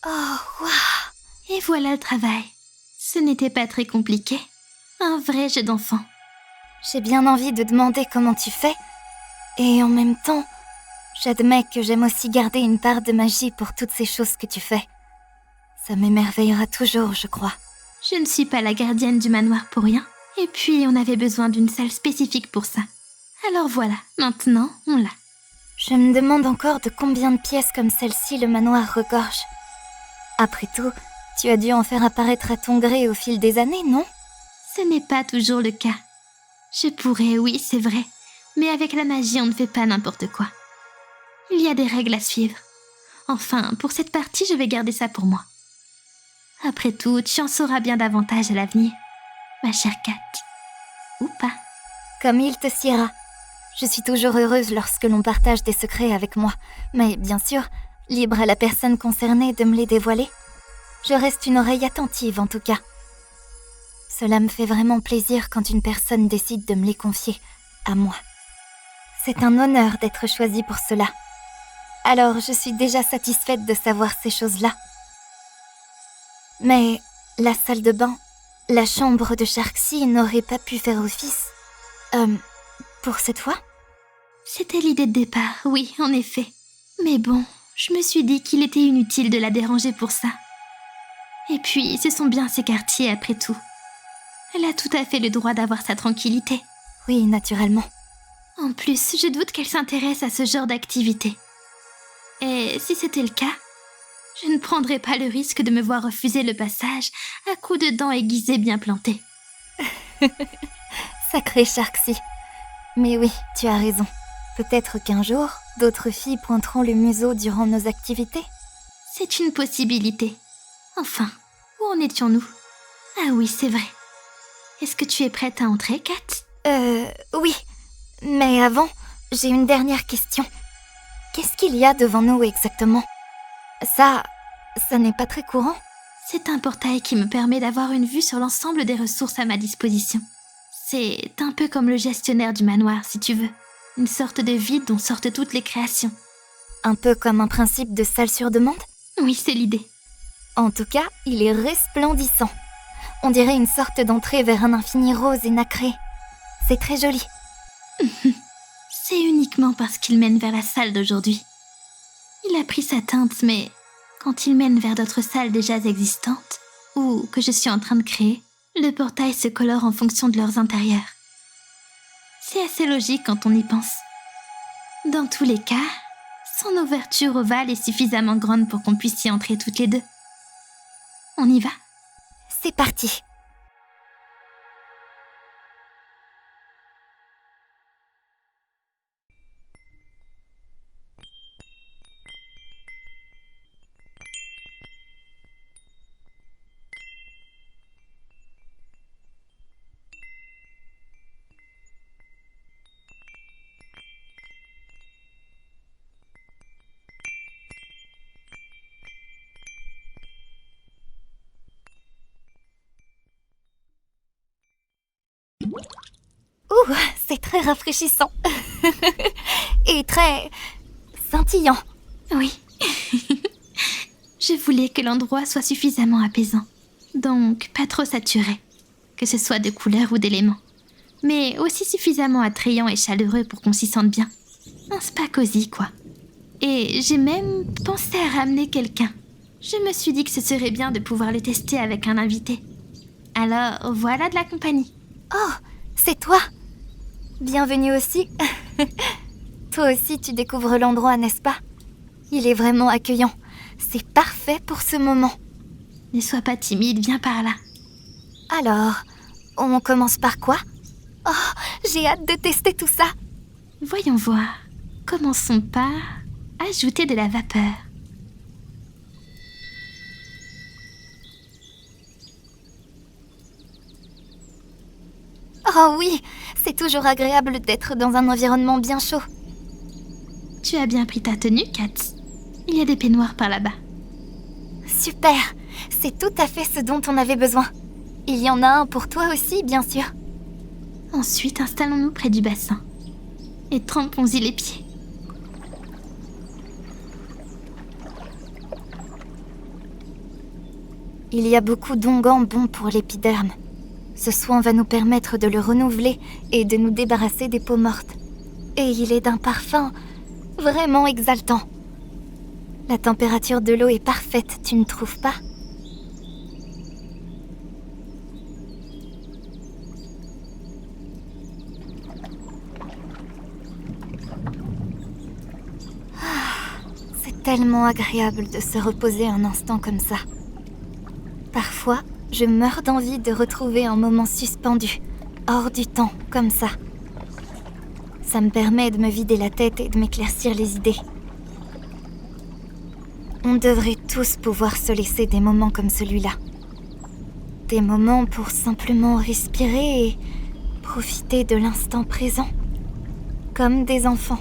Oh, waouh! Et voilà le travail. Ce n'était pas très compliqué. Un vrai jeu d'enfant. J'ai bien envie de demander comment tu fais. Et en même temps, j'admets que j'aime aussi garder une part de magie pour toutes ces choses que tu fais. Ça m'émerveillera toujours, je crois. Je ne suis pas la gardienne du manoir pour rien. Et puis, on avait besoin d'une salle spécifique pour ça. Alors voilà, maintenant, on l'a. Je me demande encore de combien de pièces comme celle-ci le manoir regorge. Après tout, tu as dû en faire apparaître à ton gré au fil des années, non? Ce n'est pas toujours le cas. Je pourrais, oui, c'est vrai. Mais avec la magie, on ne fait pas n'importe quoi. Il y a des règles à suivre. Enfin, pour cette partie, je vais garder ça pour moi. Après tout, tu en sauras bien davantage à l'avenir, ma chère Kat. Ou pas. Comme il te siera. Je suis toujours heureuse lorsque l'on partage des secrets avec moi. Mais bien sûr, libre à la personne concernée de me les dévoiler. Je reste une oreille attentive en tout cas. Cela me fait vraiment plaisir quand une personne décide de me les confier à moi. C'est un honneur d'être choisie pour cela. Alors je suis déjà satisfaite de savoir ces choses-là. Mais la salle de bain, la chambre de Sharksy n'aurait pas pu faire office. Pour cette fois? C'était l'idée de départ, oui, en effet. Mais bon, je me suis dit qu'il était inutile de la déranger pour ça. Et puis, ce sont bien ses quartiers après tout. Elle a tout à fait le droit d'avoir sa tranquillité. Oui, naturellement. En plus, je doute qu'elle s'intéresse à ce genre d'activité. Et si c'était le cas, je ne prendrais pas le risque de me voir refuser le passage à coups de dents aiguisées bien plantées. Sacré Sharksy. Mais oui, tu as raison. Peut-être qu'un jour, d'autres filles pointeront le museau durant nos activités. C'est une possibilité. Enfin, où en étions-nous? Ah oui, c'est vrai. Est-ce que tu es prête à entrer, Kat? Oui. Mais avant, j'ai une dernière question. Qu'est-ce qu'il y a devant nous exactement? Ça n'est pas très courant. C'est un portail qui me permet d'avoir une vue sur l'ensemble des ressources à ma disposition. C'est un peu comme le gestionnaire du manoir, si tu veux. Une sorte de vide dont sortent toutes les créations. Un peu comme un principe de salle sur demande? Oui, c'est l'idée. En tout cas, il est resplendissant. On dirait une sorte d'entrée vers un infini rose et nacré. C'est très joli. C'est uniquement parce qu'il mène vers la salle d'aujourd'hui. Il a pris sa teinte, mais quand il mène vers d'autres salles déjà existantes, ou que je suis en train de créer, le portail se colore en fonction de leurs intérieurs. C'est assez logique quand on y pense. Dans tous les cas, son ouverture ovale est suffisamment grande pour qu'on puisse y entrer toutes les deux. On y va? C'est parti. Ouh, c'est très rafraîchissant. Et très scintillant. Oui. Je voulais que l'endroit soit suffisamment apaisant. Donc, pas trop saturé, que ce soit de couleurs ou d'éléments. Mais aussi suffisamment attrayant et chaleureux pour qu'on s'y sente bien. Un spa cosy, quoi. Et j'ai même pensé à ramener quelqu'un. Je me suis dit que ce serait bien de pouvoir le tester avec un invité. Alors, voilà de la compagnie. Oh, c'est toi. Bienvenue aussi. Toi aussi, tu découvres l'endroit, n'est-ce pas? Il est vraiment accueillant. C'est parfait pour ce moment. Ne sois pas timide, viens par là. Alors, on commence par quoi? Oh, j'ai hâte de tester tout ça. Voyons voir. Commençons par ajouter de la vapeur. Oh oui, c'est toujours agréable d'être dans un environnement bien chaud. Tu as bien pris ta tenue, Kat. Il y a des peignoirs par là-bas. Super, c'est tout à fait ce dont on avait besoin. Il y en a un pour toi aussi, bien sûr. Ensuite, installons-nous près du bassin. Et trempons-y les pieds. Il y a beaucoup d'onguents bons pour l'épiderme. Ce soin va nous permettre de le renouveler et de nous débarrasser des peaux mortes. Et il est d'un parfum vraiment exaltant. La température de l'eau est parfaite, tu ne trouves pas ? C'est tellement agréable de se reposer un instant comme ça. Parfois, je meurs d'envie de retrouver un moment suspendu, hors du temps, comme ça. Ça me permet de me vider la tête et de m'éclaircir les idées. On devrait tous pouvoir se laisser des moments comme celui-là. Des moments pour simplement respirer et profiter de l'instant présent. Comme des enfants.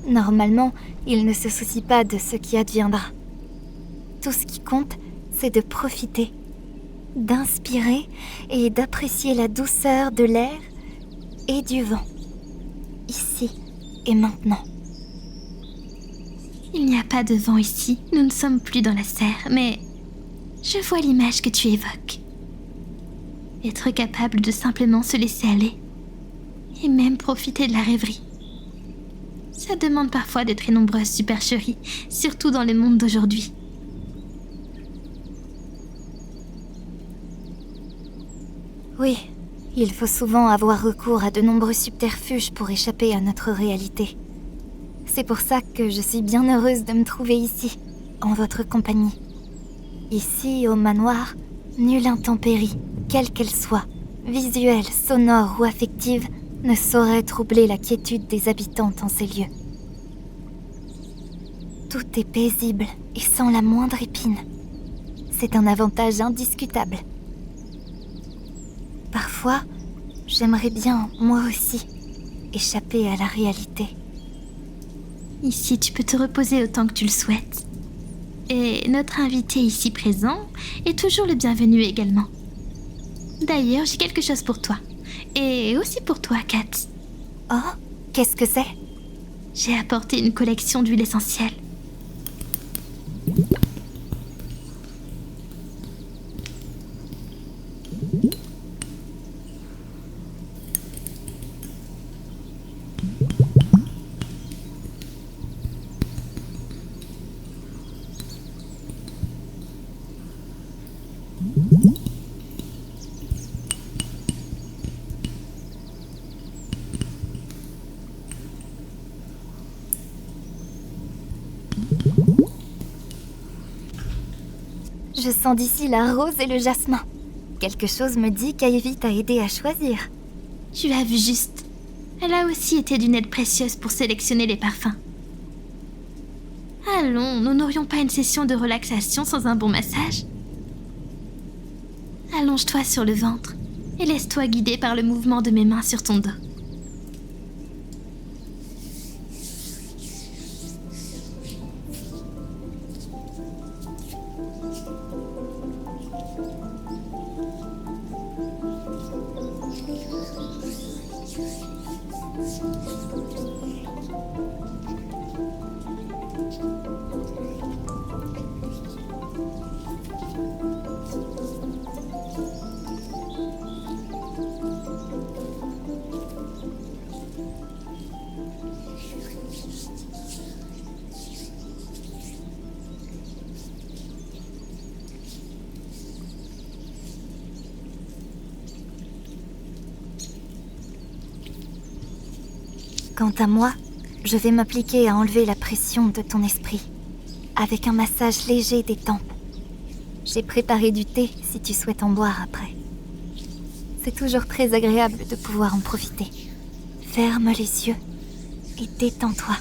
Normalement, ils ne se soucient pas de ce qui adviendra. Tout ce qui compte, c'est de profiter, d'inspirer et d'apprécier la douceur de l'air et du vent, ici et maintenant. Il n'y a pas de vent ici, nous ne sommes plus dans la serre, mais je vois l'image que tu évoques. Être capable de simplement se laisser aller, et même profiter de la rêverie. Ça demande parfois de très nombreuses supercheries, surtout dans le monde d'aujourd'hui. Oui, il faut souvent avoir recours à de nombreux subterfuges pour échapper à notre réalité. C'est pour ça que je suis bien heureuse de me trouver ici, en votre compagnie. Ici, au manoir, nulle intempérie, quelle qu'elle soit, visuelle, sonore ou affective, ne saurait troubler la quiétude des habitantes en ces lieux. Tout est paisible et sans la moindre épine. C'est un avantage indiscutable. Parfois, j'aimerais bien, moi aussi, échapper à la réalité. Ici, tu peux te reposer autant que tu le souhaites. Et notre invité ici présent est toujours le bienvenu également. D'ailleurs, j'ai quelque chose pour toi. Et aussi pour toi, Kat. Oh, qu'est-ce que c'est ? J'ai apporté une collection d'huiles essentielles. Je sens d'ici la rose et le jasmin. Quelque chose me dit qu'Ivy t'a aidé à choisir. Tu as vu juste. Elle a aussi été d'une aide précieuse pour sélectionner les parfums. Allons, nous n'aurions pas une session de relaxation sans un bon massage ? Allonge-toi sur le ventre et laisse-toi guider par le mouvement de mes mains sur ton dos. Quant à moi, je vais m'appliquer à enlever la pression de ton esprit, avec un massage léger des tempes. J'ai préparé du thé si tu souhaites en boire après. C'est toujours très agréable de pouvoir en profiter. Ferme les yeux et détends-toi.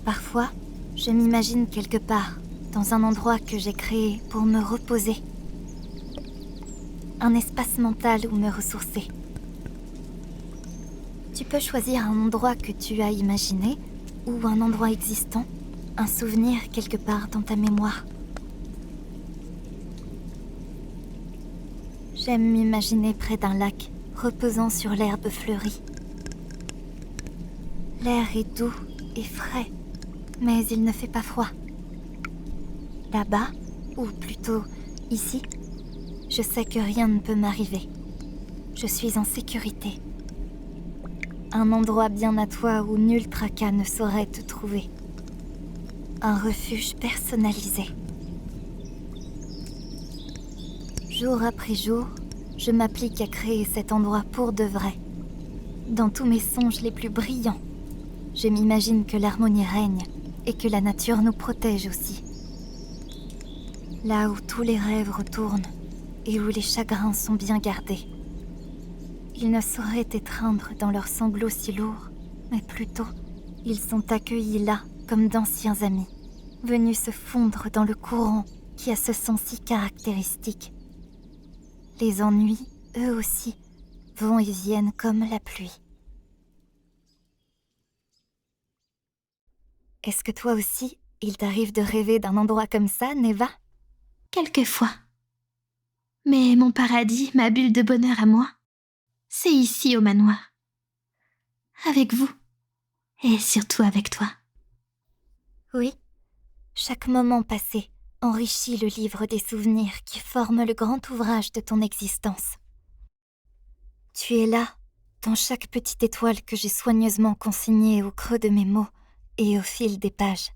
Parfois, je m'imagine quelque part, dans un endroit que j'ai créé pour me reposer. Un espace mental où me ressourcer. Tu peux choisir un endroit que tu as imaginé, ou un endroit existant, un souvenir quelque part dans ta mémoire. J'aime m'imaginer près d'un lac, reposant sur l'herbe fleurie. L'air est doux et frais, mais il ne fait pas froid. Là-bas, ou plutôt ici, je sais que rien ne peut m'arriver. Je suis en sécurité. Un endroit bien à toi où nul tracas ne saurait te trouver. Un refuge personnalisé. Jour après jour, je m'applique à créer cet endroit pour de vrai. Dans tous mes songes les plus brillants, je m'imagine que l'harmonie règne et que la nature nous protège aussi. Là où tous les rêves retournent et où les chagrins sont bien gardés. Ils ne sauraient étreindre dans leurs sanglots si lourds, mais plutôt, ils sont accueillis là comme d'anciens amis, venus se fondre dans le courant qui a ce son si caractéristique. Les ennuis, eux aussi, vont et viennent comme la pluie. Est-ce que toi aussi, il t'arrive de rêver d'un endroit comme ça, Neva? Quelquefois. Mais mon paradis, ma bulle de bonheur à moi, c'est ici au manoir. Avec vous. Et surtout avec toi. Oui, chaque moment passé enrichit le livre des souvenirs qui forment le grand ouvrage de ton existence. Tu es là, dans chaque petite étoile que j'ai soigneusement consignée au creux de mes mots et au fil des pages.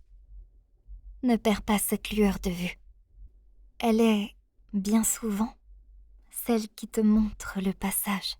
Ne perds pas cette lueur de vue. Elle est, bien souvent, celle qui te montre le passage.